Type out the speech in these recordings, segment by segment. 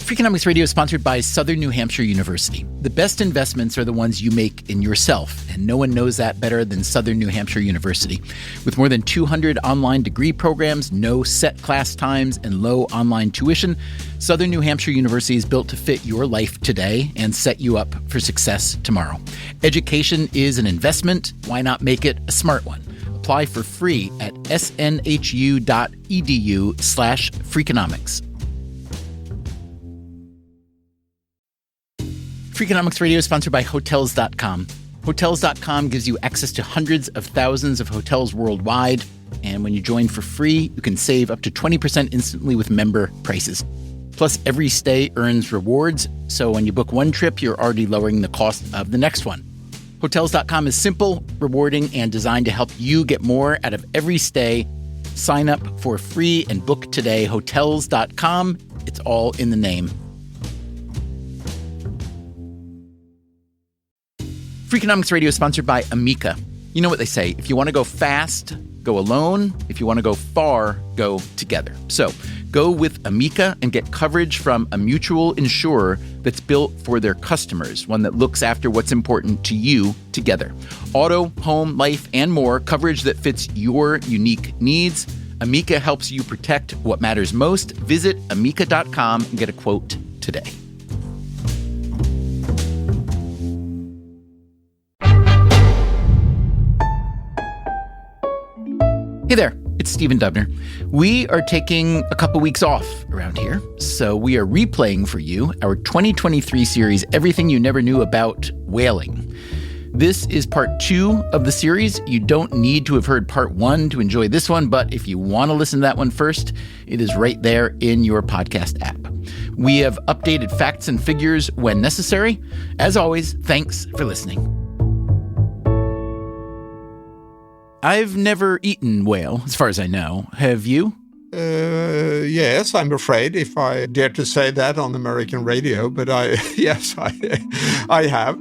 Freakonomics Radio is sponsored by Southern New Hampshire University. The best investments are the ones you make in yourself, and no one knows that better than Southern New Hampshire University. With more than 200 online degree programs, no set class times, and low online tuition, Southern New Hampshire University is built to fit your life today and set you up for success tomorrow. Education is an investment. Why not make it a smart one? Apply for free at snhu.edu/Freakonomics. Freakonomics Radio is sponsored by Hotels.com. Hotels.com gives you access to hundreds of thousands of hotels worldwide. And when you join for free, you can save up to 20% instantly with member prices. Plus, every stay earns rewards. So when you book one trip, you're already lowering the cost of the next one. Hotels.com is simple, rewarding, and designed to help you get more out of every stay. Sign up for free and book today. Hotels.com. It's all in the name. Freakonomics Radio is sponsored by Amica. You know what they say, if you want to go fast, go alone. If you want to go far, go together. So go with Amica and get coverage from a mutual insurer that's built for their customers, one that looks after what's important to you together. Auto, home, life, and more, coverage that fits your unique needs. Amica helps you protect what matters most. Visit amica.com and get a quote today. Hey there, it's Stephen Dubner. We are taking a couple weeks off around here, so we are replaying for you our 2023 series, Everything You Never Knew About Whaling. This is part 2 of the series. You don't need to have heard part 1 to enjoy this one, but if you want to listen to that one first, it is right there in your podcast app. We have updated facts and figures when necessary. As always, thanks for listening. I've never eaten whale, as far as I know. Have you? Yes, I'm afraid, if I dare to say that on American radio, but I have.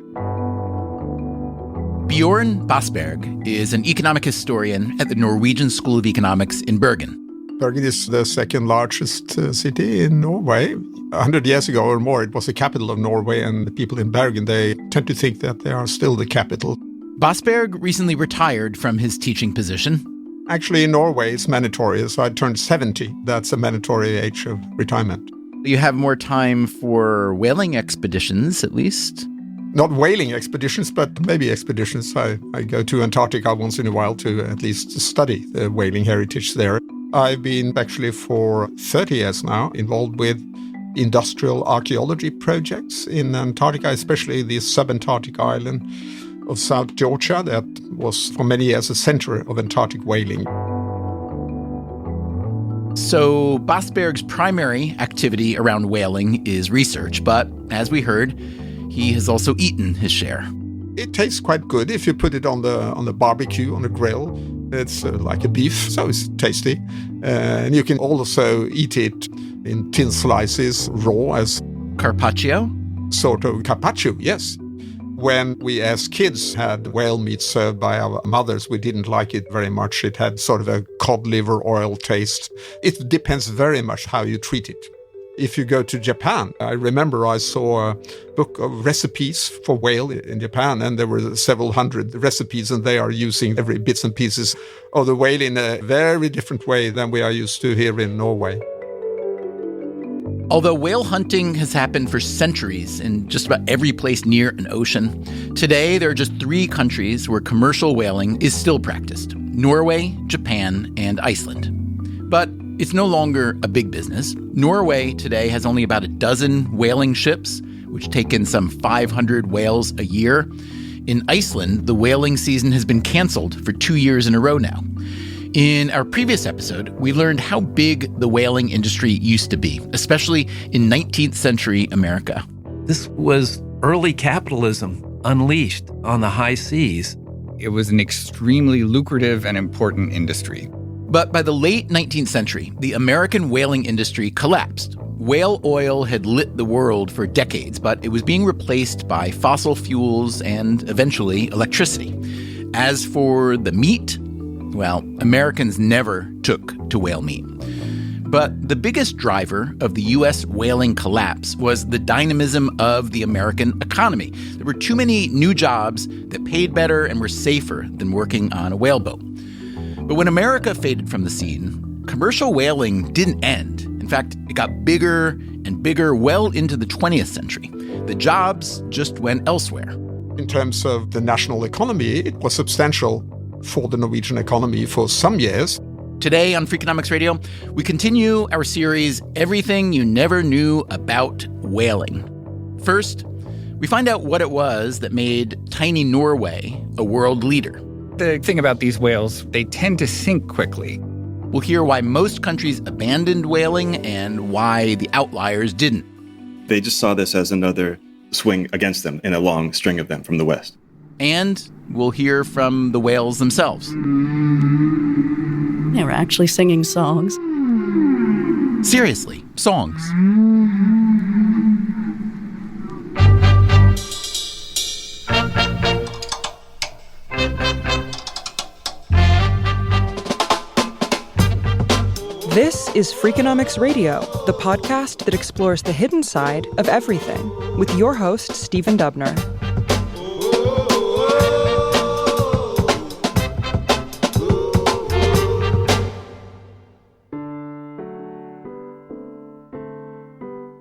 Bjorn Basberg is an economic historian at the Norwegian School of Economics in Bergen. Bergen is the second largest city in Norway. 100 years ago or more, it was the capital of Norway, and the people in Bergen, they tend to think that they are still the capital. Basberg recently retired from his teaching position. Actually, in Norway, it's mandatory. So I turned 70. That's a mandatory age of retirement. You have more time for whaling expeditions, at least? Not whaling expeditions, but maybe expeditions. I go to Antarctica once in a while to at least study the whaling heritage there. I've been actually for 30 years now involved with industrial archaeology projects in Antarctica, especially the subantarctic island of South Georgia, that was for many years a center of Antarctic whaling. So Basberg's primary activity around whaling is research, but as we heard, he has also eaten his share. It tastes quite good if you put it on the barbecue, on the grill. It's like a beef, so it's tasty. And you can also eat it in thin slices, raw as carpaccio? Sort of carpaccio, yes. When we as kids had whale meat served by our mothers, we didn't like it very much. It had sort of a cod liver oil taste. It depends very much how you treat it. If you go to Japan, I remember I saw a book of recipes for whale in Japan, and there were several hundred recipes, and they are using every bits and pieces of the whale in a very different way than we are used to here in Norway. Although whale hunting has happened for centuries in just about every place near an ocean, today there are just 3 countries where commercial whaling is still practiced: Norway, Japan, and Iceland. But it's no longer a big business. Norway today has only about a dozen whaling ships, which take in some 500 whales a year. In Iceland, the whaling season has been canceled for 2 years in a row now. In our previous episode, we learned how big the whaling industry used to be, especially in 19th century America. This was early capitalism unleashed on the high seas. It was an extremely lucrative and important industry. But by the late 19th century, the American whaling industry collapsed. Whale oil had lit the world for decades, but it was being replaced by fossil fuels and eventually electricity. As for the meat, well, Americans never took to whale meat. But the biggest driver of the U.S. whaling collapse was the dynamism of the American economy. There were too many new jobs that paid better and were safer than working on a whaleboat. But when America faded from the scene, commercial whaling didn't end. In fact, it got bigger and bigger well into the 20th century. The jobs just went elsewhere. In terms of the national economy, it was substantial for the Norwegian economy for some years. Today on Freakonomics Radio, we continue our series, Everything You Never Knew About Whaling. First, we find out what it was that made tiny Norway a world leader. The thing about these whales, they tend to sink quickly. We'll hear why most countries abandoned whaling and why the outliers didn't. They just saw this as another swing against them in a long string of them from the West. And we'll hear from the whales themselves. They were actually singing songs. Seriously, songs. This is Freakonomics Radio, the podcast that explores the hidden side of everything, with your host, Stephen Dubner.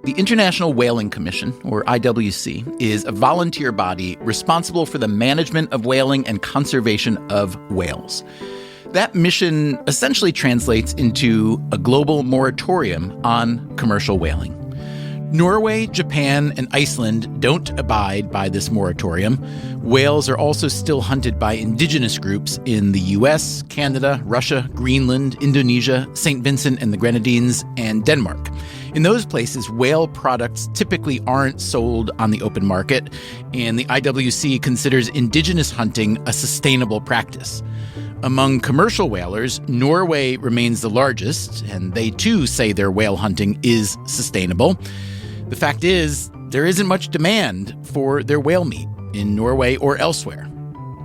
The International Whaling Commission, or IWC, is a volunteer body responsible for the management of whaling and conservation of whales. That mission essentially translates into a global moratorium on commercial whaling. Norway, Japan, and Iceland don't abide by this moratorium. Whales are also still hunted by indigenous groups in the US, Canada, Russia, Greenland, Indonesia, St. Vincent and the Grenadines, and Denmark. In those places, whale products typically aren't sold on the open market, and the IWC considers indigenous hunting a sustainable practice. Among commercial whalers, Norway remains the largest, and they too say their whale hunting is sustainable. The fact is, there isn't much demand for their whale meat in Norway or elsewhere.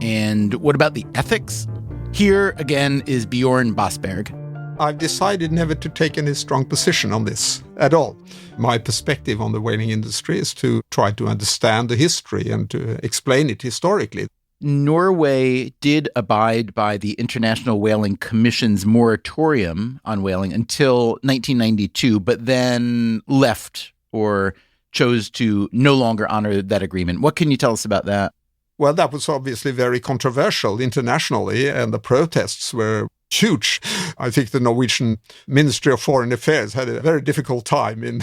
And what about the ethics? Here again is Bjorn Basberg. I've decided never to take any strong position on this at all. My perspective on the whaling industry is to try to understand the history and to explain it historically. Norway did abide by the International Whaling Commission's moratorium on whaling until 1992, but then left or chose to no longer honor that agreement. What can you tell us about that? Well, that was obviously very controversial internationally, and the protests were huge. I think the Norwegian Ministry of Foreign Affairs had a very difficult time in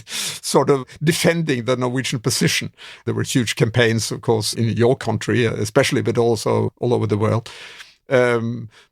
sort of defending the Norwegian position. There were huge campaigns, of course, in your country, especially, but also all over the world.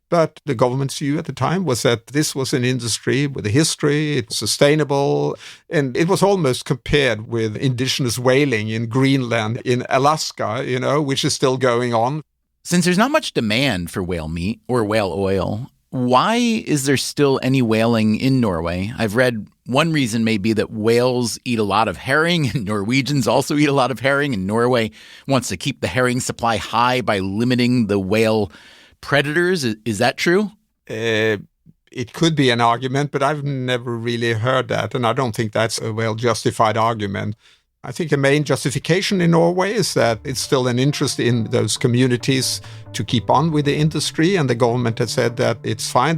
But the government's view at the time was that this was an industry with a history, it's sustainable, and it was almost compared with indigenous whaling in Greenland, in Alaska, which is still going on. Since there's not much demand for whale meat or whale oil, why is there still any whaling in Norway? I've read one reason may be that whales eat a lot of herring, and Norwegians also eat a lot of herring, and Norway wants to keep the herring supply high by limiting the whale predators. Is that true? It could be an argument, but I've never really heard that, and I don't think that's a well-justified argument. I think the main justification in Norway is that it's still an interest in those communities to keep on with the industry, and the government has said that it's fine.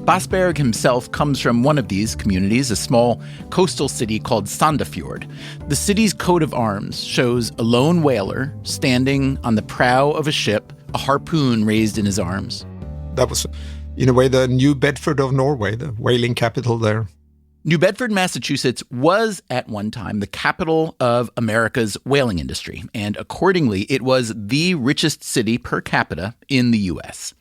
Basberg himself comes from one of these communities, a small coastal city called Sandefjord. The city's coat of arms shows a lone whaler standing on the prow of a ship, a harpoon raised in his arms. That was, in a way, the New Bedford of Norway, the whaling capital there. New Bedford, Massachusetts was at one time the capital of America's whaling industry, and accordingly, it was the richest city per capita in the U.S.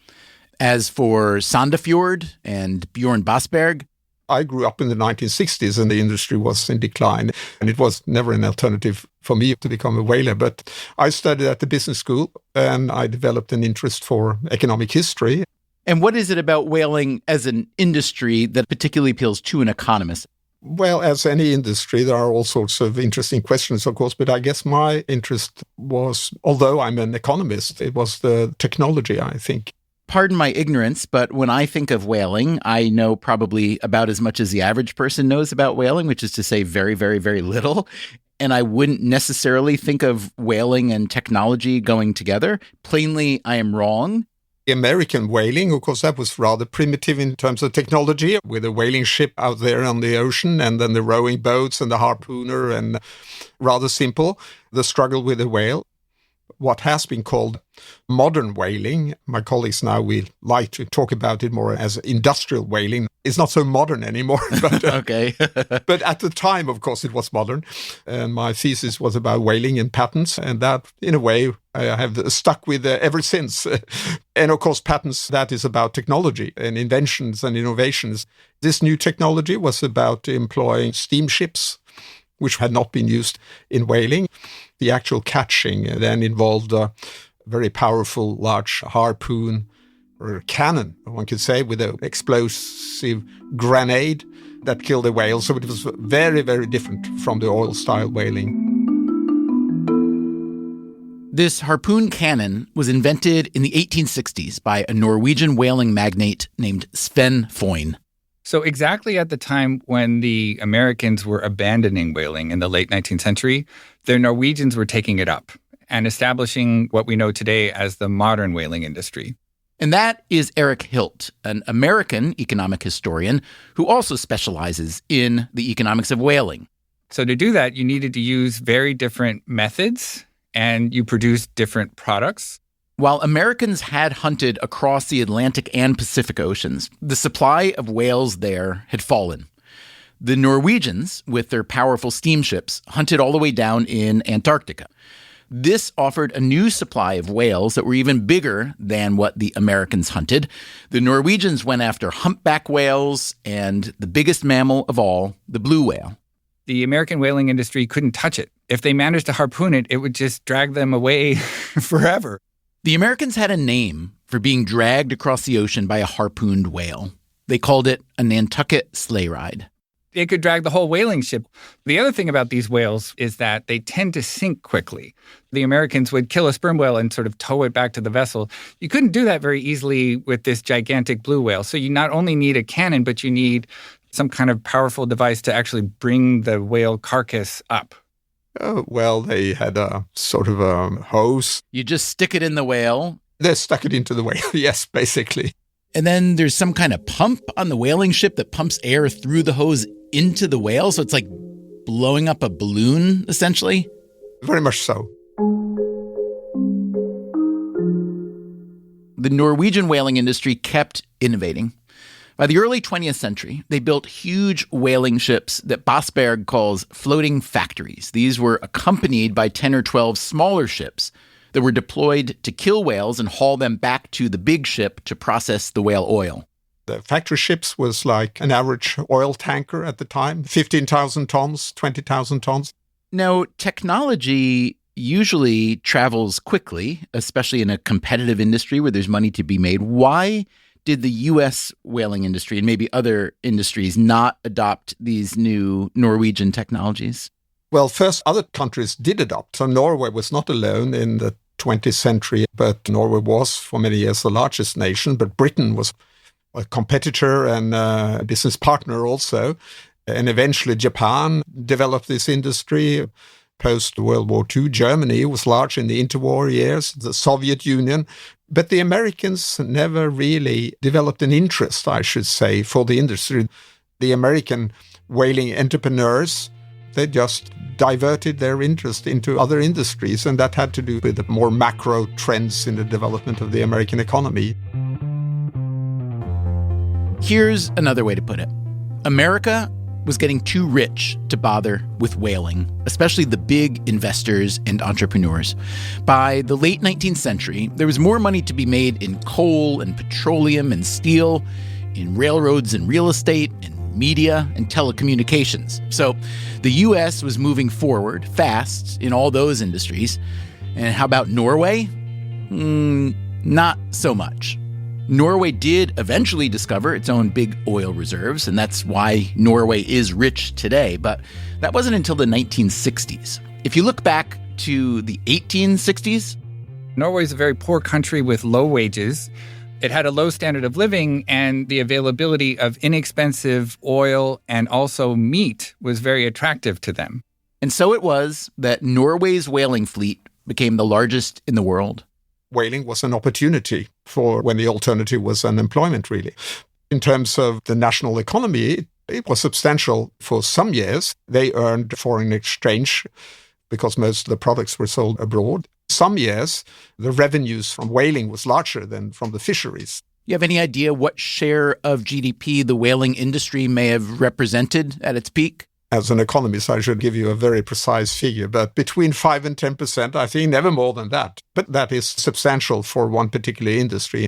As for Sandefjord and Bjorn Basberg, I grew up in the 1960s and the industry was in decline, and it was never an alternative for me to become a whaler. But I studied at the business school and I developed an interest for economic history. And what is it about whaling as an industry that particularly appeals to an economist? Well, as any industry, there are all sorts of interesting questions, of course, but I guess my interest was, although I'm an economist, it was the technology, I think. Pardon my ignorance, but when I think of whaling, I know probably about as much as the average person knows about whaling, which is to say very, very, very little. And I wouldn't necessarily think of whaling and technology going together. Plainly, I am wrong. American whaling, of course, that was rather primitive in terms of technology, with a whaling ship out there on the ocean and then the rowing boats and the harpooner, and rather simple, the struggle with the whale. What has been called modern whaling, my colleagues now will like to talk about it more as industrial whaling. It's not so modern anymore. But, Okay. but at the time, of course, it was modern. And my thesis was about whaling and patents. And that, in a way, I have stuck with ever since. And of course, patents, that is about technology and inventions and innovations. This new technology was about employing steamships, which had not been used in whaling. The actual catching then involved a very powerful, large harpoon or cannon, one could say, with an explosive grenade that killed a whale. So it was very, very different from the oil-style whaling. This harpoon cannon was invented in the 1860s by a Norwegian whaling magnate named Sven Foyn. So exactly at the time when the Americans were abandoning whaling in the late 19th century, the Norwegians were taking it up and establishing what we know today as the modern whaling industry. And that is Eric Hilt, an American economic historian who also specializes in the economics of whaling. So to do that, you needed to use very different methods, and you produced different products. While Americans had hunted across the Atlantic and Pacific Oceans, the supply of whales there had fallen. The Norwegians, with their powerful steamships, hunted all the way down in Antarctica. This offered a new supply of whales that were even bigger than what the Americans hunted. The Norwegians went after humpback whales and the biggest mammal of all, the blue whale. The American whaling industry couldn't touch it. If they managed to harpoon it, it would just drag them away forever. The Americans had a name for being dragged across the ocean by a harpooned whale. They called it a Nantucket sleigh ride. It could drag the whole whaling ship. The other thing about these whales is that they tend to sink quickly. The Americans would kill a sperm whale and sort of tow it back to the vessel. You couldn't do that very easily with this gigantic blue whale. So you not only need a cannon, but you need some kind of powerful device to actually bring the whale carcass up. Oh, well, they had a sort of a hose. You just stick it in the whale. They stuck it into the whale, yes, basically. And then there's some kind of pump on the whaling ship that pumps air through the hose into the whale. So it's like blowing up a balloon, essentially. Very much so. The Norwegian whaling industry kept innovating. By the early 20th century, they built huge whaling ships that Bosberg calls floating factories. These were accompanied by 10 or 12 smaller ships that were deployed to kill whales and haul them back to the big ship to process the whale oil. The factory ships was like an average oil tanker at the time, 15,000 tons, 20,000 tons. Now, technology usually travels quickly, especially in a competitive industry where there's money to be made. Why did the U.S. whaling industry and maybe other industries not adopt these new Norwegian technologies? Well, first, other countries did adopt. So Norway was not alone in the 20th century, but Norway was for many years the largest nation. But Britain was a competitor and a business partner also. And eventually Japan developed this industry. Post-World War II, Germany was large in the interwar years, the Soviet Union. But the Americans never really developed an interest, I should say, for the industry. The American whaling entrepreneurs, they just diverted their interest into other industries, and that had to do with the more macro trends in the development of the American economy. Here's another way to put it. America was getting too rich to bother with whaling, especially the big investors and entrepreneurs. By the late 19th century, there was more money to be made in coal and petroleum and steel, in railroads and real estate, in media and telecommunications. So the U.S. was moving forward fast in all those industries. And how about Norway? Not so much. Norway did eventually discover its own big oil reserves, and that's why Norway is rich today. But that wasn't until the 1960s. If you look back to the 1860s, Norway is a very poor country with low wages. It had a low standard of living, and the availability of inexpensive oil and also meat was very attractive to them. And so it was that Norway's whaling fleet became the largest in the world. Whaling was an opportunity for when the alternative was unemployment, really. In terms of the national economy, it was substantial for some years. They earned foreign exchange because most of the products were sold abroad. Some years, the revenues from whaling was larger than from the fisheries. You have any idea what share of GDP the whaling industry may have represented at its peak? As an economist, I should give you a very precise figure, but between 5 and 10%, I think, never more than that. But that is substantial for one particular industry.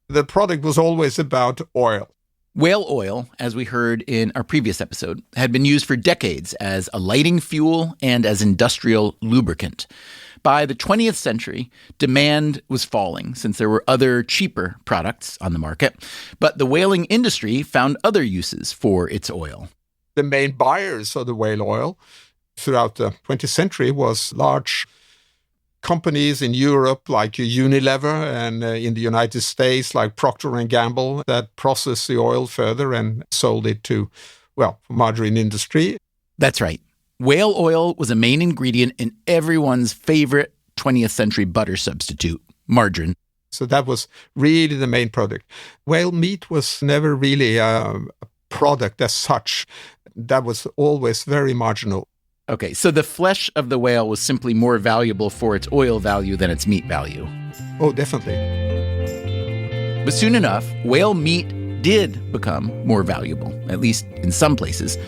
The product was always about oil. Whale oil, as we heard in our previous episode, had been used for decades as a lighting fuel and as industrial lubricant. By the 20th century, demand was falling since there were other cheaper products on the market, but the whaling industry found other uses for its oil. The main buyers of the whale oil throughout the 20th century was large companies in Europe like Unilever and in the United States like Procter & Gamble that processed the oil further and sold it to, margarine industry. That's right. Whale oil was a main ingredient in everyone's favorite 20th century butter substitute, margarine. So that was really the main product. Whale meat was never really a product as such. That was always very marginal. Okay, so the flesh of the whale was simply more valuable for its oil value than its meat value. Oh, definitely. But soon enough, whale meat did become more valuable, at least in some places.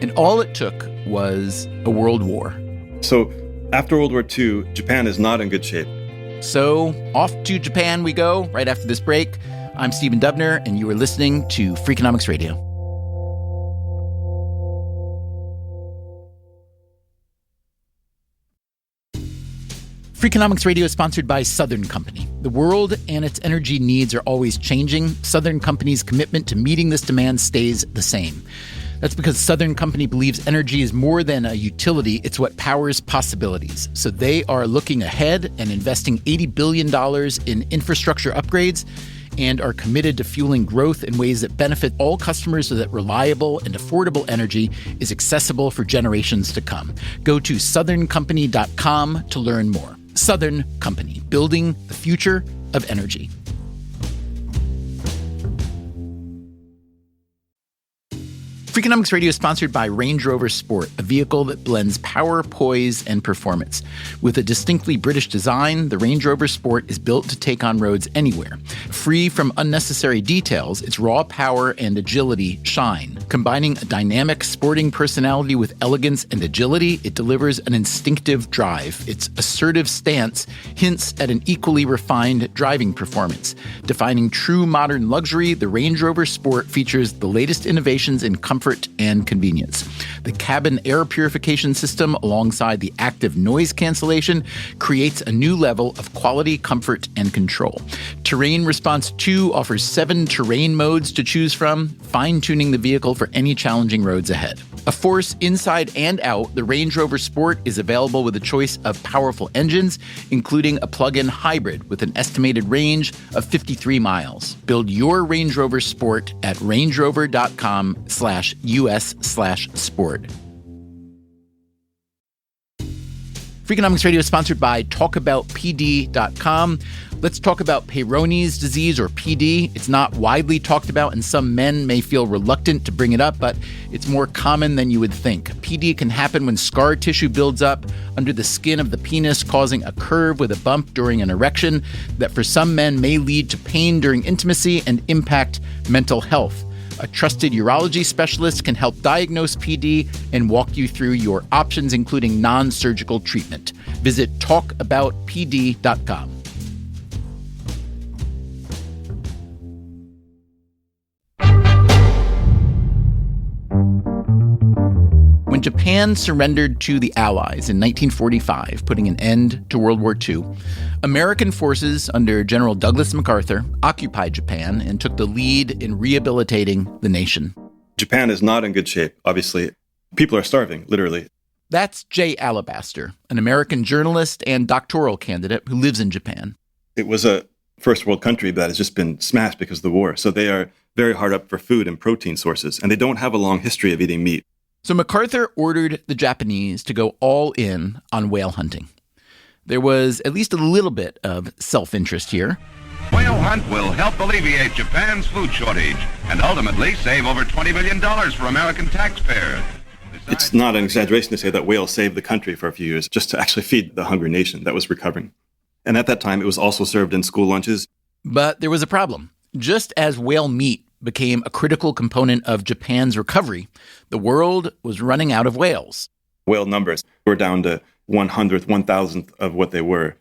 And all it took was a world war. So after World War II, Japan is not in good shape. So off to Japan we go right after this break. I'm Stephen Dubner, and you are listening to Freakonomics Radio. Freakonomics Radio is sponsored by Southern Company. The world and its energy needs are always changing. Southern Company's commitment to meeting this demand stays the same. That's because Southern Company believes energy is more than a utility, it's what powers possibilities. So they are looking ahead and investing $80 billion in infrastructure upgrades and are committed to fueling growth in ways that benefit all customers so that reliable and affordable energy is accessible for generations to come. Go to southerncompany.com to learn more. Southern Company, building the future of energy. Freakonomics Radio is sponsored by Range Rover Sport, a vehicle that blends power, poise, and performance. With a distinctly British design, the Range Rover Sport is built to take on roads anywhere. Free from unnecessary details, its raw power and agility shine. Combining a dynamic sporting personality with elegance and agility, it delivers an instinctive drive. Its assertive stance hints at an equally refined driving performance. Defining true modern luxury, the Range Rover Sport features the latest innovations in comfort and convenience. The cabin air purification system, alongside the active noise cancellation, creates a new level of quality, comfort, and control. Terrain Response 2 offers 7 terrain modes to choose from, fine-tuning the vehicle for any challenging roads ahead. A force inside and out, the Range Rover Sport is available with a choice of powerful engines, including a plug-in hybrid with an estimated range of 53 miles. Build your Range Rover Sport at rangerover.com/US/sport. Freakonomics Radio is sponsored by TalkAboutPD.com. Let's talk about Peyronie's disease, or PD. It's not widely talked about, and some men may feel reluctant to bring it up, but it's more common than you would think. PD can happen when scar tissue builds up under the skin of the penis, causing a curve with a bump during an erection that for some men may lead to pain during intimacy and impact mental health. A trusted urology specialist can help diagnose PD and walk you through your options, including non-surgical treatment. Visit talkaboutpd.com. When Japan surrendered to the Allies in 1945, putting an end to World War II, American forces under General Douglas MacArthur occupied Japan and took the lead in rehabilitating the nation. Japan is not in good shape, obviously. People are starving, literally. That's Jay Alabaster, an American journalist and doctoral candidate who lives in Japan. It was a first world country that has just been smashed because of the war. So they are very hard up for food and protein sources, and they don't have a long history of eating meat. So MacArthur ordered the Japanese to go all in on whale hunting. There was at least a little bit of self-interest here. Whale hunt will help alleviate Japan's food shortage and ultimately save over $20 billion for American taxpayers. It's not an exaggeration to say that whales saved the country for a few years just to actually feed the hungry nation that was recovering. And at that time, it was also served in school lunches. But there was a problem. Just as whale meat became a critical component of Japan's recovery, the world was running out of whales. Whale numbers were down to 100th, 1,000th of what they were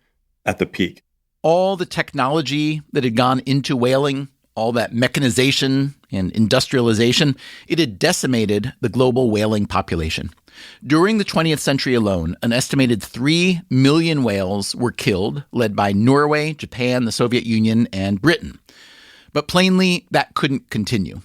at the peak. All the technology that had gone into whaling, all that mechanization and industrialization, it had decimated the global whaling population. During the 20th century alone, an estimated 3 million whales were killed, led by Norway, Japan, the Soviet Union, and Britain. But plainly, that couldn't continue.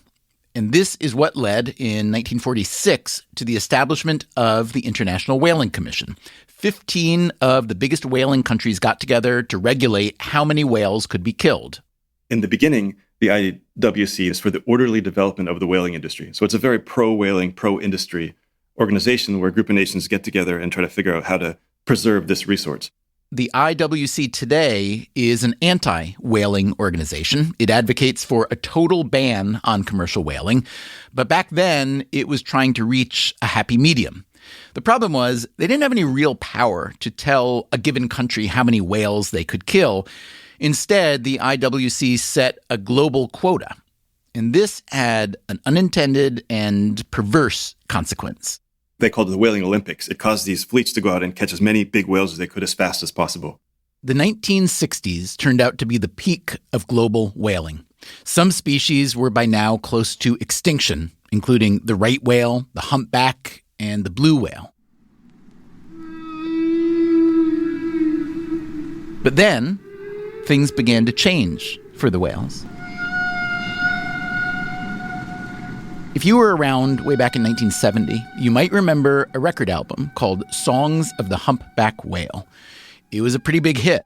And this is what led in 1946 to the establishment of the International Whaling Commission. 15 of the biggest whaling countries got together to regulate how many whales could be killed. In the beginning, the IWC is for the orderly development of the whaling industry. So it's a very pro-whaling, pro-industry organization where a group of nations get together and try to figure out how to preserve this resource. The IWC today is an anti-whaling organization. It advocates for a total ban on commercial whaling. But back then, it was trying to reach a happy medium. The problem was they didn't have any real power to tell a given country how many whales they could kill. Instead, the IWC set a global quota. And this had an unintended and perverse consequence. They called it the Whaling Olympics. It caused these fleets to go out and catch as many big whales as they could as fast as possible. The 1960s turned out to be the peak of global whaling. Some species were by now close to extinction, including the right whale, the humpback, and the blue whale. But then, things began to change for the whales. If you were around way back in 1970, you might remember a record album called Songs of the Humpback Whale. It was a pretty big hit.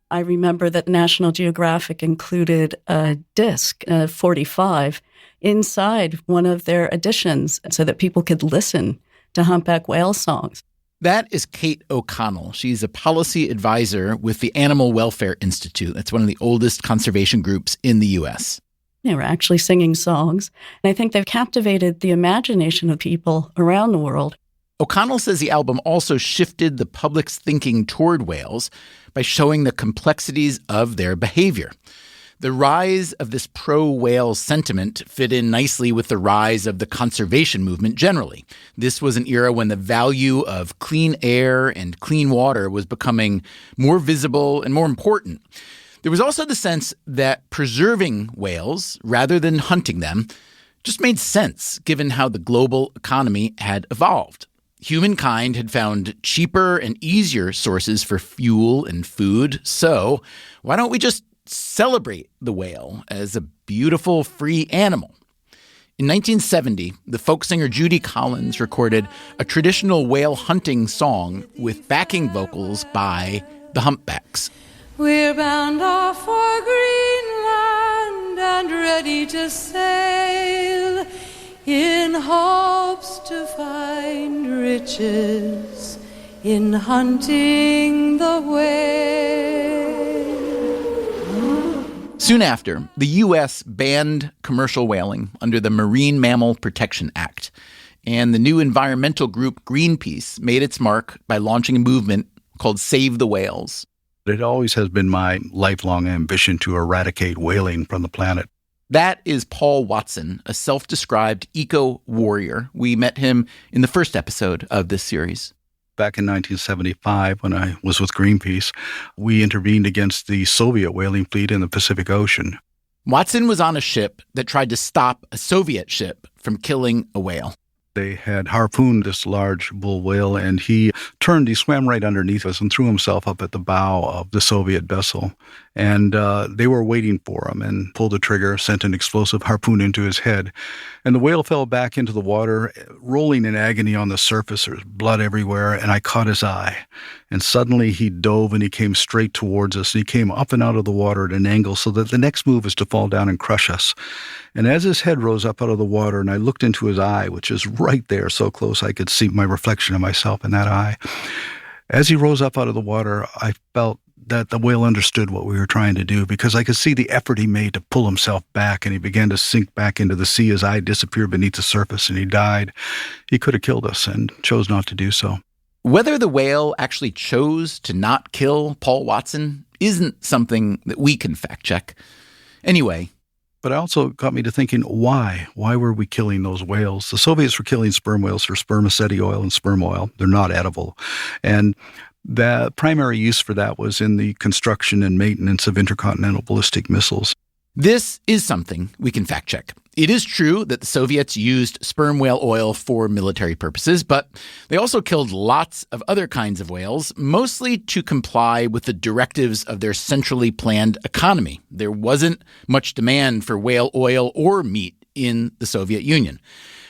I remember that National Geographic included a disc, a 45, inside one of their editions so that people could listen to humpback whale songs. That is Kate O'Connell. She's a policy advisor with the Animal Welfare Institute. That's one of the oldest conservation groups in the U.S. They were actually singing songs, and I think they've captivated the imagination of people around the world. O'Connell says the album also shifted the public's thinking toward whales by showing the complexities of their behavior. The rise of this pro-whale sentiment fit in nicely with the rise of the conservation movement generally. This was an era when the value of clean air and clean water was becoming more visible and more important. There was also the sense that preserving whales, rather than hunting them, just made sense given how the global economy had evolved. Humankind had found cheaper and easier sources for fuel and food, so why don't we just celebrate the whale as a beautiful, free animal? In 1970, the folk singer Judy Collins recorded a traditional whale hunting song with backing vocals by the Humpbacks. We're bound off for Greenland and ready to sail in hopes to find riches in hunting the whale. Soon after, the U.S. banned commercial whaling under the Marine Mammal Protection Act, and the new environmental group Greenpeace made its mark by launching a movement called Save the Whales. It always has been my lifelong ambition to eradicate whaling from the planet. That is Paul Watson, a self-described eco-warrior. We met him in the first episode of this series. Back in 1975, when I was with Greenpeace, we intervened against the Soviet whaling fleet in the Pacific Ocean. Watson was on a ship that tried to stop a Soviet ship from killing a whale. They had harpooned this large bull whale, and he swam right underneath us and threw himself up at the bow of the Soviet vessel. And they were waiting for him and pulled the trigger, sent an explosive harpoon into his head. And the whale fell back into the water, rolling in agony on the surface. There was blood everywhere, and I caught his eye. And suddenly he dove and he came straight towards us. And he came up and out of the water at an angle so that the next move is to fall down and crush us. And as his head rose up out of the water and I looked into his eye, which is right there, so close I could see my reflection of myself in that eye. As he rose up out of the water, I felt that the whale understood what we were trying to do, because I could see the effort he made to pull himself back, and he began to sink back into the sea. His eye disappeared beneath the surface and he died. He could have killed us and chose not to do so. Whether the whale actually chose to not kill Paul Watson isn't something that we can fact check. Anyway. But it also got me to thinking, why? Why were we killing those whales? The Soviets were killing sperm whales for spermaceti oil and sperm oil. They're not edible. And the primary use for that was in the construction and maintenance of intercontinental ballistic missiles. This is something we can fact check. It is true that the Soviets used sperm whale oil for military purposes, but they also killed lots of other kinds of whales, mostly to comply with the directives of their centrally planned economy. There wasn't much demand for whale oil or meat in the Soviet Union.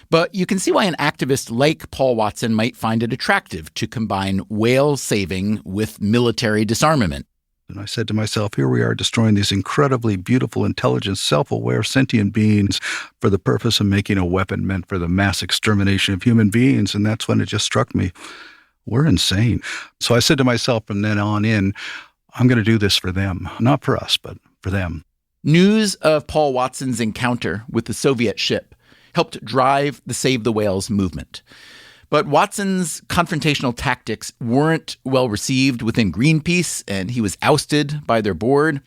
But you can see why an activist like Paul Watson might find it attractive to combine whale saving with military disarmament. And I said to myself, here we are destroying these incredibly beautiful, intelligent, self-aware, sentient beings for the purpose of making a weapon meant for the mass extermination of human beings. And that's when it just struck me. We're insane. So I said to myself from then on in, I'm going to do this for them. Not for us, but for them. News of Paul Watson's encounter with the Soviet ship helped drive the Save the Whales movement. But Watson's confrontational tactics weren't well received within Greenpeace, and he was ousted by their board.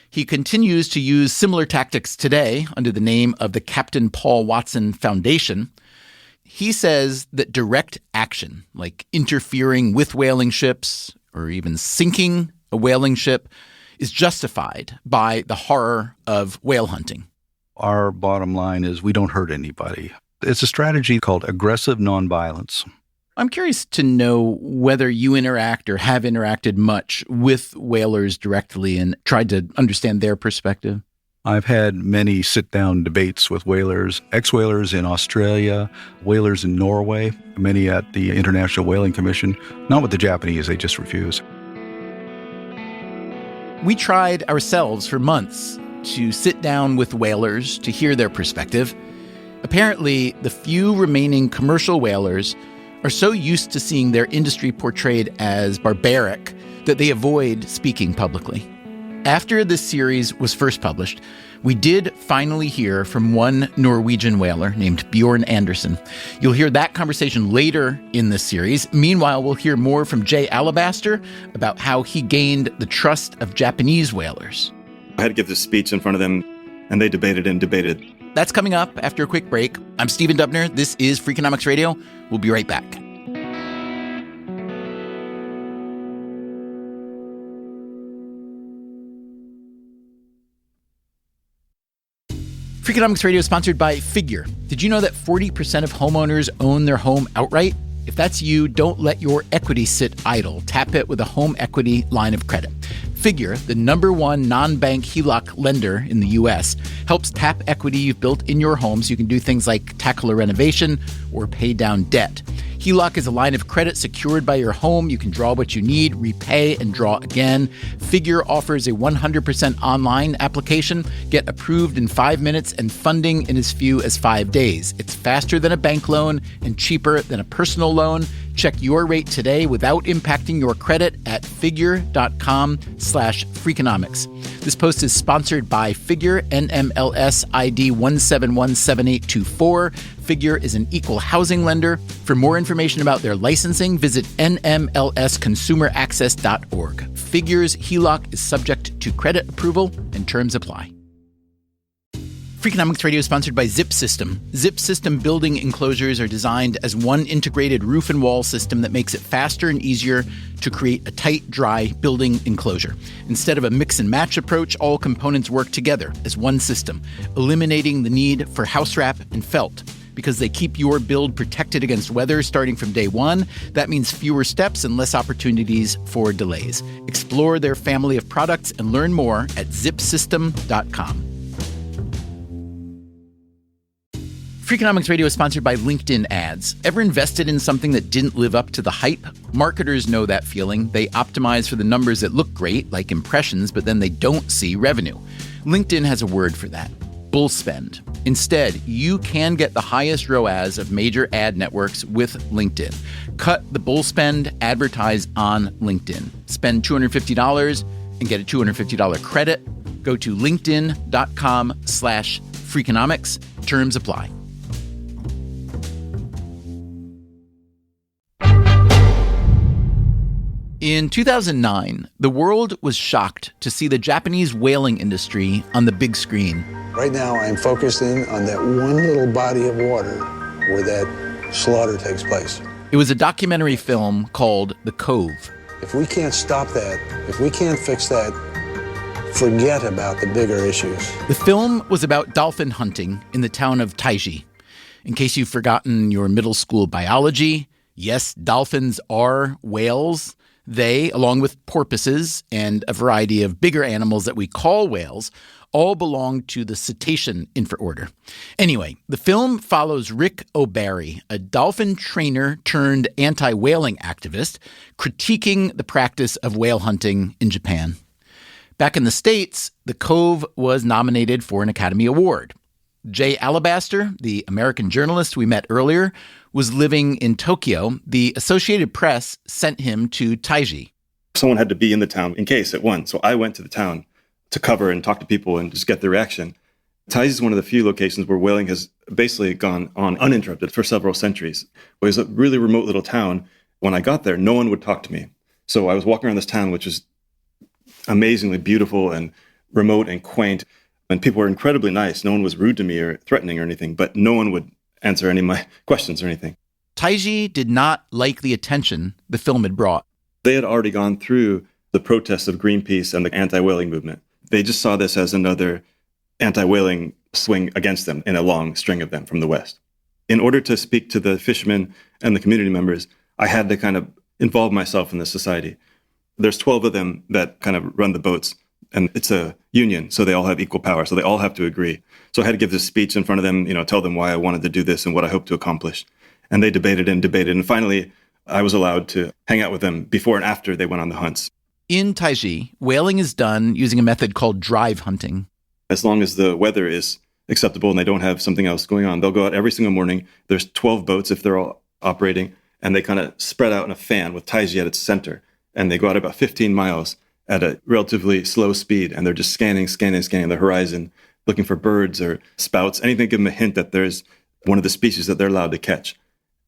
He continues to use similar tactics today under the name of the Captain Paul Watson Foundation. He says that direct action, like interfering with whaling ships or even sinking a whaling ship, is justified by the horror of whale hunting. Our bottom line is we don't hurt anybody. It's a strategy called aggressive nonviolence. I'm curious to know whether you interact or have interacted much with whalers directly and tried to understand their perspective. I've had many sit-down debates with whalers, ex-whalers in Australia, whalers in Norway, many at the International Whaling Commission. Not with the Japanese, they just refuse. We tried ourselves for months to sit down with whalers to hear their perspective. Apparently, the few remaining commercial whalers are so used to seeing their industry portrayed as barbaric that they avoid speaking publicly. After this series was first published, we did finally hear from one Norwegian whaler named Bjorn Andersen. You'll hear that conversation later in this series. Meanwhile, we'll hear more from Jay Alabaster about how he gained the trust of Japanese whalers. I had to give this speech in front of them, and they debated and debated. That's coming up after a quick break. I'm Stephen Dubner. This is Freakonomics Radio. We'll be right back. Freakonomics Radio is sponsored by Figure. Did you know that 40% of homeowners own their home outright? If that's you, don't let your equity sit idle. Tap it with a home equity line of credit. Figure, the #1 non-bank HELOC lender in the U.S., helps tap equity you've built in your home so you can do things like tackle a renovation or pay down debt. HELOC is a line of credit secured by your home. You can draw what you need, repay, and draw again. Figure offers a 100% online application. Get approved in 5 minutes and funding in as few as 5 days. It's faster than a bank loan and cheaper than a personal loan. Check your rate today without impacting your credit at figure.com/Freakonomics. This post is sponsored by Figure, NMLS ID 1717824. Figure is an equal housing lender. For more information about their licensing, visit nmlsconsumeraccess.org. Figure's HELOC is subject to credit approval and terms apply. Freakonomics Radio is sponsored by Zip System. Zip System building enclosures are designed as one integrated roof and wall system that makes it faster and easier to create a tight, dry building enclosure. Instead of a mix and match approach, all components work together as one system, eliminating the need for house wrap and felt. Because they keep your build protected against weather starting from day one, that means fewer steps and less opportunities for delays. Explore their family of products and learn more at zipsystem.com. Freakonomics Radio is sponsored by LinkedIn Ads. Ever invested in something that didn't live up to the hype? Marketers know that feeling. They optimize for the numbers that look great, like impressions, but then they don't see revenue. LinkedIn has a word for that: bull spend. Instead, you can get the highest ROAS of major ad networks with LinkedIn. Cut the bull spend, advertise on LinkedIn. Spend $250 and get a $250 credit. Go to linkedin.com/Freakonomics. Terms apply. In 2009, the world was shocked to see the Japanese whaling industry on the big screen. Right now, I'm focusing on that one little body of water where that slaughter takes place. It was a documentary film called The Cove. If we can't stop that, if we can't fix that, forget about the bigger issues. The film was about dolphin hunting in the town of Taiji. In case you've forgotten your middle school biology, yes, dolphins are whales. They, along with porpoises and a variety of bigger animals that we call whales, all belong to the cetacean infraorder. Anyway, the film follows Rick O'Barry, a dolphin trainer turned anti-whaling activist, critiquing the practice of whale hunting in Japan. Back in the States, The Cove was nominated for an Academy Award. Jay Alabaster, the American journalist we met earlier, was living in Tokyo. The Associated Press sent him to Taiji. Someone had to be in the town in case it won. So I went to the town to cover and talk to people and just get the reaction. Taiji is one of the few locations where whaling has basically gone on uninterrupted for several centuries. It was a really remote little town. When I got there, no one would talk to me. So I was walking around this town, which is amazingly beautiful and remote and quaint. And people were incredibly nice. No one was rude to me or threatening or anything, but no one would answer any of my questions or anything. Taiji did not like the attention the film had brought. They had already gone through the protests of Greenpeace and the anti-whaling movement. They just saw this as another anti-whaling swing against them in a long string of them from the West. In order to speak to the fishermen and the community members, I had to kind of involve myself in this society. There's 12 of them that kind of run the boats. And it's a union, so they all have equal power, so they all have to agree. So I had to give this speech in front of them, tell them why I wanted to do this and what I hope to accomplish. And they debated. And finally, I was allowed to hang out with them before and after they went on the hunts. In Taiji, whaling is done using a method called drive hunting. As long as the weather is acceptable and they don't have something else going on, they'll go out every single morning. There's 12 boats if they're all operating, and they kind of spread out in a fan with Taiji at its center. And they go out about 15 miles at a relatively slow speed, and they're just scanning the horizon, looking for birds or spouts, anything to give them a hint that there's one of the species that they're allowed to catch.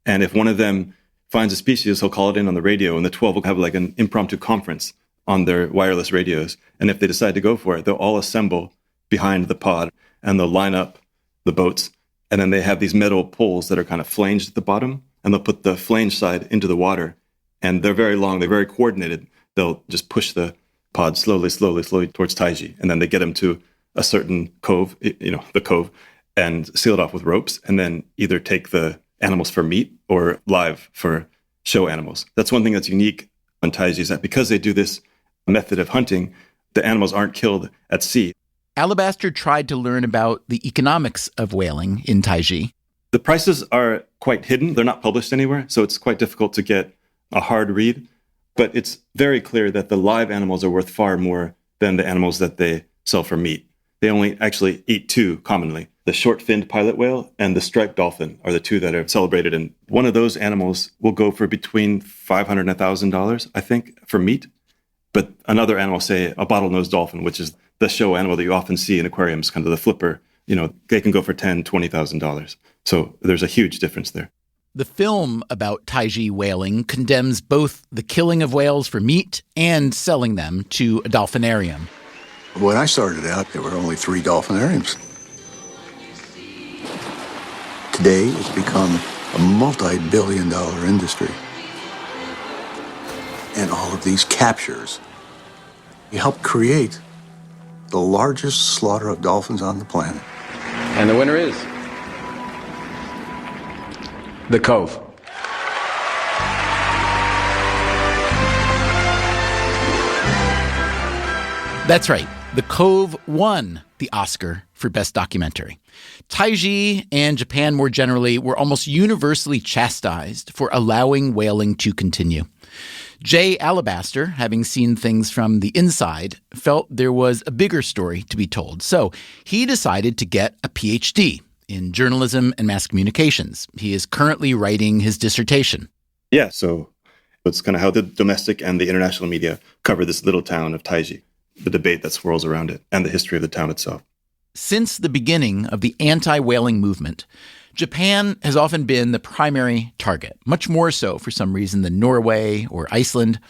And if one of them finds a species, he'll call it in on the radio, and the 12 will have like an impromptu conference on their wireless radios. And if they decide to go for it, they'll all assemble behind the pod, and they'll line up the boats. And then they have these metal poles that are kind of flanged at the bottom, and they'll put the flange side into the water. And they're very long, they're very coordinated. They'll just push the pod slowly towards Taiji. And then they get them to a certain cove, the cove, and seal it off with ropes, and then either take the animals for meat or live for show animals. That's one thing that's unique on Taiji, is that because they do this method of hunting, the animals aren't killed at sea. Alabaster tried to learn about the economics of whaling in Taiji. The prices are quite hidden. They're not published anywhere, so it's quite difficult to get a hard read. But it's very clear that the live animals are worth far more than the animals that they sell for meat. They only actually eat two commonly. The short-finned pilot whale and the striped dolphin are the two that are celebrated. And one of those animals will go for between $500 and $1,000, I think, for meat. But another animal, say a bottlenose dolphin, which is the show animal that you often see in aquariums, kind of the flipper, they can go for $10,000, $20,000. So there's a huge difference there. The film about Taiji whaling condemns both the killing of whales for meat and selling them to a dolphinarium. When I started out, there were only 3 dolphinariums. Today, it's become a multi-billion-dollar industry. And all of these captures help create the largest slaughter of dolphins on the planet. And the winner is The Cove. That's right. The Cove won the Oscar for for Best Documentary. Taiji and Japan more generally were almost universally chastised for allowing whaling to continue. Jay Alabaster, having seen things from the inside, felt there was a bigger story to be told. So he decided to get a PhD in journalism and mass communications. He is currently writing his dissertation. Yeah, so it's kind of how the domestic and the international media cover this little town of Taiji, the debate that swirls around it, and the history of the town itself. Since the beginning of the anti-whaling movement, Japan has often been the primary target, much more so for some reason than Norway or Iceland.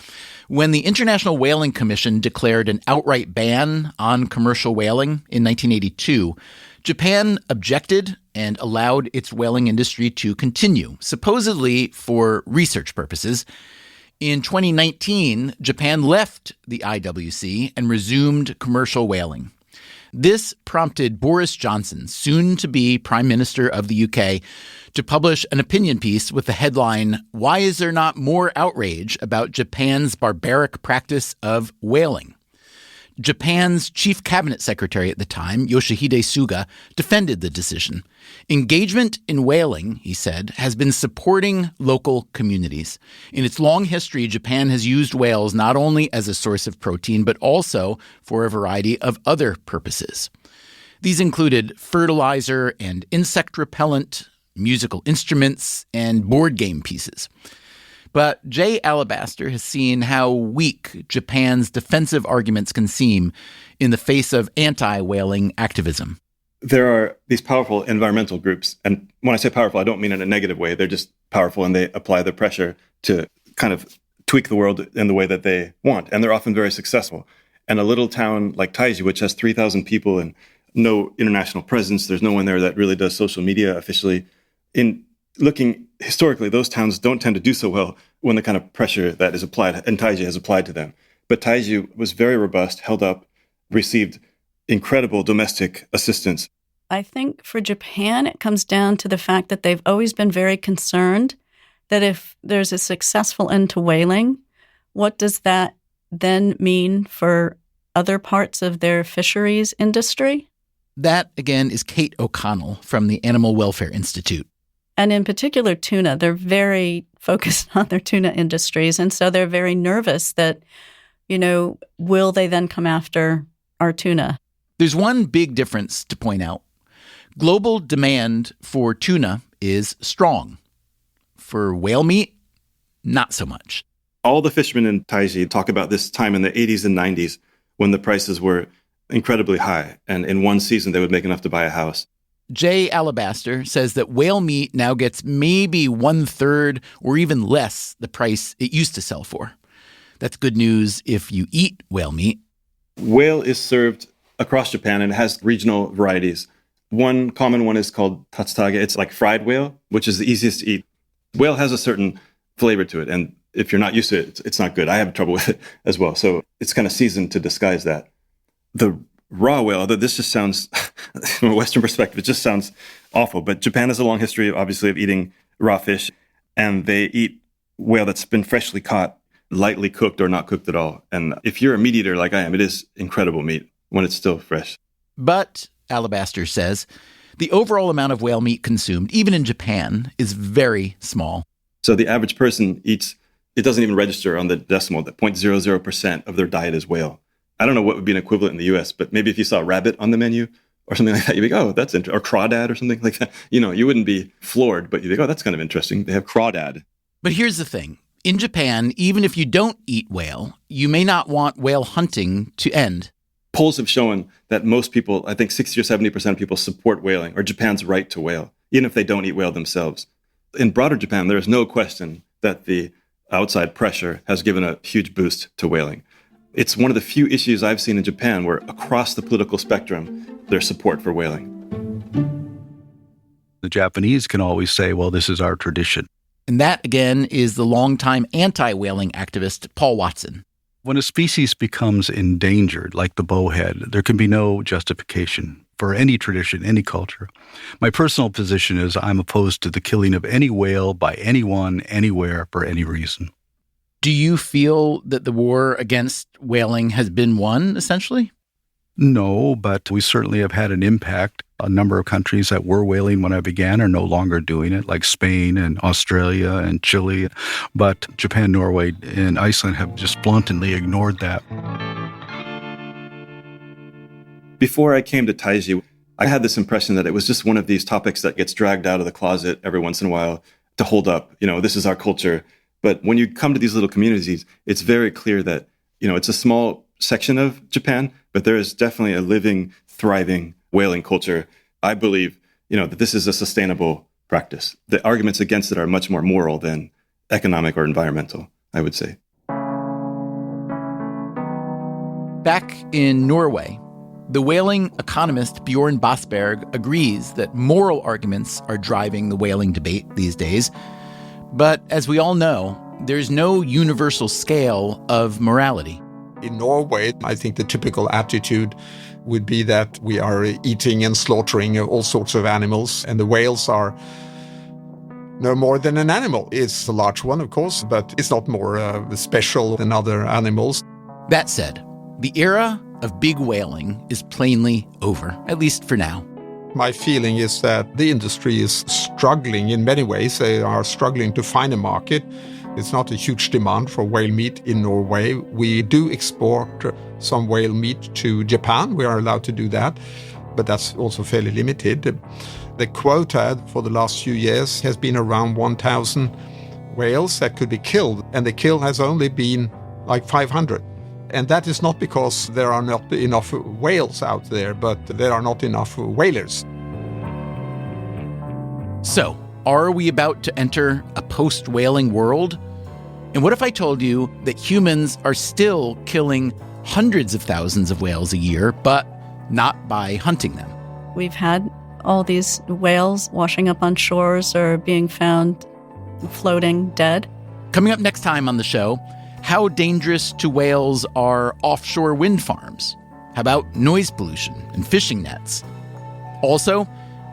When the International Whaling Commission declared an outright ban on commercial whaling in 1982, Japan objected and allowed its whaling industry to continue, supposedly for research purposes. In 2019, Japan left the IWC and resumed commercial whaling. This prompted Boris Johnson, soon to be Prime Minister of the UK, to publish an opinion piece with the headline, "Why is there not more outrage about Japan's barbaric practice of whaling?" Japan's chief cabinet secretary at the time, Yoshihide Suga, defended the decision. Engagement in whaling, he said, has been supporting local communities. In its long history, Japan has used whales not only as a source of protein, but also for a variety of other purposes. These included fertilizer and insect repellent, musical instruments, and board game pieces. But Jay Alabaster has seen how weak Japan's defensive arguments can seem in the face of anti-whaling activism. There are these powerful environmental groups. And when I say powerful, I don't mean in a negative way. They're just powerful and they apply the pressure to kind of tweak the world in the way that they want. And they're often very successful. And a little town like Taiji, which has 3,000 people and no international presence, there's no one there that really does social media officially. In looking historically, those towns don't tend to do so well when the kind of pressure that is applied, and Taiji has applied to them. But Taiji was very robust, held up, received incredible domestic assistance. I think for Japan, it comes down to the fact that they've always been very concerned that if there's a successful end to whaling, what does that then mean for other parts of their fisheries industry? That, again, is Kate O'Connell from the Animal Welfare Institute. And in particular, tuna. They're very focused on their tuna industries. And so they're very nervous that, will they then come after our tuna? There's one big difference to point out. Global demand for tuna is strong. For whale meat, not so much. All the fishermen in Taiji talk about this time in the 80s and 90s when the prices were incredibly high. And in one season, they would make enough to buy a house. Jay Alabaster says that whale meat now gets maybe 1/3 or even less the price it used to sell for. That's good news if you eat whale meat. Whale is served across Japan and it has regional varieties. One common one is called tatsutake. It's like fried whale, which is the easiest to eat. Whale has a certain flavor to it, and if you're not used to it, it's not good. I have trouble with it as well. So it's kind of seasoned to disguise that. The raw whale, this just sounds, from a Western perspective, it just sounds awful. But Japan has a long history, obviously, of eating raw fish, and they eat whale that's been freshly caught, lightly cooked or not cooked at all. And if you're a meat eater like I am, it is incredible meat when it's still fresh. But, Alabaster says, the overall amount of whale meat consumed, even in Japan, is very small. So the average person eats, it doesn't even register on the decimal, that 0.00% of their diet is whale. I don't know what would be an equivalent in the US, but maybe if you saw rabbit on the menu or something like that, you'd be like, oh, that's interesting. Or crawdad or something like that. You wouldn't be floored, but you'd be like, oh, that's kind of interesting. They have crawdad. But here's the thing. In Japan, even if you don't eat whale, you may not want whale hunting to end. Polls have shown that most people, I think 60 or 70% of people support whaling or Japan's right to whale, even if they don't eat whale themselves. In broader Japan, there is no question that the outside pressure has given a huge boost to whaling. It's one of the few issues I've seen in Japan where across the political spectrum, there's support for whaling. The Japanese can always say, well, this is our tradition. And that, again, is the longtime anti-whaling activist Paul Watson. When a species becomes endangered, like the bowhead, there can be no justification for any tradition, any culture. My personal position is I'm opposed to the killing of any whale by anyone, anywhere, for any reason. Do you feel that the war against whaling has been won, essentially? No, but we certainly have had an impact. A number of countries that were whaling when I began are no longer doing it, like Spain and Australia and Chile. But Japan, Norway, and Iceland have just bluntly ignored that. Before I came to Taiji, I had this impression that it was just one of these topics that gets dragged out of the closet every once in a while to hold up. This is our culture. But when you come to these little communities, it's very clear that, it's a small section of Japan, but there is definitely a living, thriving whaling culture. I believe, that this is a sustainable practice. The arguments against it are much more moral than economic or environmental, I would say. Back in Norway, the whaling economist Bjorn Bosberg agrees that moral arguments are driving the whaling debate these days. But as we all know, there's no universal scale of morality. In Norway, I think the typical attitude would be that we are eating and slaughtering all sorts of animals, and the whales are no more than an animal. It's a large one, of course, but it's not more special than other animals. That said, the era of big whaling is plainly over, at least for now. My feeling is that the industry is struggling in many ways. They are struggling to find a market. It's not a huge demand for whale meat in Norway. We do export some whale meat to Japan. We are allowed to do that, but that's also fairly limited. The quota for the last few years has been around 1,000 whales that could be killed, and the kill has only been like 500. And that is not because there are not enough whales out there, but there are not enough whalers. So, are we about to enter a post-whaling world? And what if I told you that humans are still killing hundreds of thousands of whales a year, but not by hunting them? We've had all these whales washing up on shores or being found floating dead. Coming up next time on the show, how dangerous to whales are offshore wind farms? How about noise pollution and fishing nets? Also,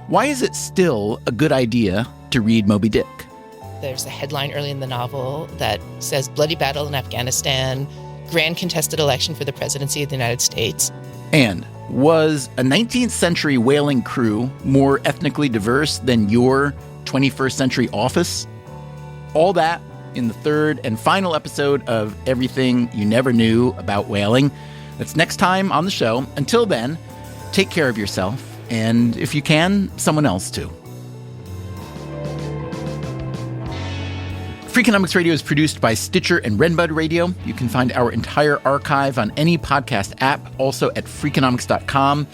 why is it still a good idea to read Moby Dick? There's a headline early in the novel that says, "Bloody battle in Afghanistan, grand contested election for the presidency of the United States." And was a 19th century whaling crew more ethnically diverse than your 21st century office? All that in the third and final episode of Everything You Never Knew About Whaling. That's next time on the show. Until then, take care of yourself, and if you can, someone else too. Freakonomics Radio is produced by Stitcher and Renbud Radio. You can find our entire archive on any podcast app, also at Freakonomics.com,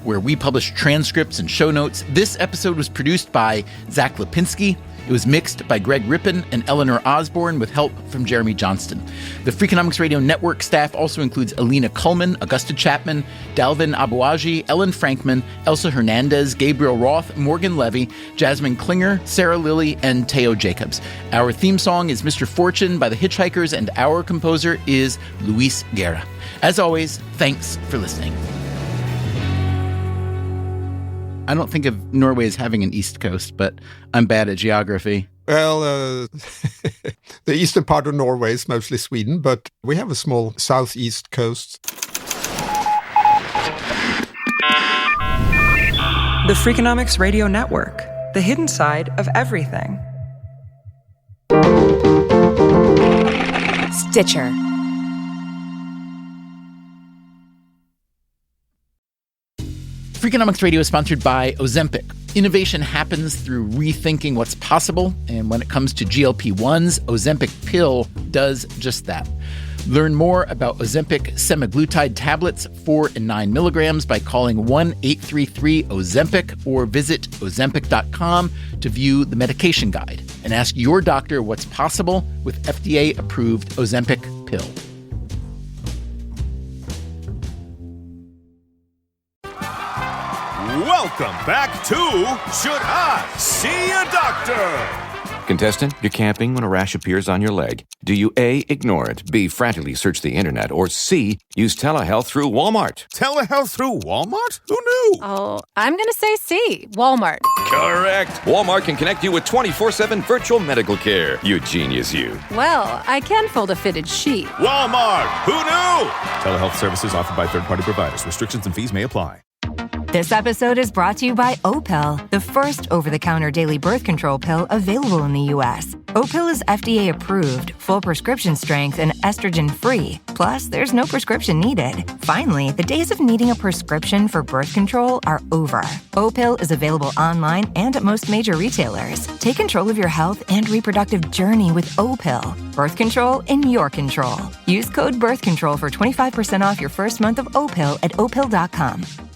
where we publish transcripts and show notes. This episode was produced by Zach Lipinski. It was mixed by Greg Rippin and Eleanor Osborne with help from Jeremy Johnston. The Freakonomics Radio Network staff also includes Alina Kuhlman, Augusta Chapman, Dalvin Abuaji, Ellen Frankman, Elsa Hernandez, Gabriel Roth, Morgan Levy, Jasmine Klinger, Sarah Lilly, and Teo Jacobs. Our theme song is Mr. Fortune by the Hitchhikers, and our composer is Luis Guerra. As always, thanks for listening. I don't think of Norway as having an east coast, but I'm bad at geography. Well, the eastern part of Norway is mostly Sweden, but we have a small southeast coast. The Freakonomics Radio Network, the hidden side of everything. Stitcher. Freakonomics Radio is sponsored by Ozempic. Innovation happens through rethinking what's possible, and when it comes to GLP-1s, Ozempic Pill does just that. Learn more about Ozempic semaglutide tablets, 4 and 9 milligrams, by calling 1-833-OZEMPIC or visit Ozempic.com to view the medication guide and ask your doctor what's possible with FDA-approved Ozempic Pill. Welcome back to Should I See a Doctor? Contestant, you're camping when a rash appears on your leg. Do you A, ignore it, B, frantically search the internet, or C, use telehealth through Walmart? Telehealth through Walmart? Who knew? Oh, I'm going to say C, Walmart. Correct. Walmart can connect you with 24/7 virtual medical care. You genius, you. Well, I can fold a fitted sheet. Walmart! Who knew? Telehealth services offered by third-party providers. Restrictions and fees may apply. This episode is brought to you by Opill, the first over-the-counter daily birth control pill available in the U.S. Opill is FDA approved, full prescription strength, and estrogen-free. Plus, there's no prescription needed. Finally, the days of needing a prescription for birth control are over. Opill is available online and at most major retailers. Take control of your health and reproductive journey with Opill. Birth control in your control. Use code BIRTHCONTROL for 25% off your first month of Opill at opill.com.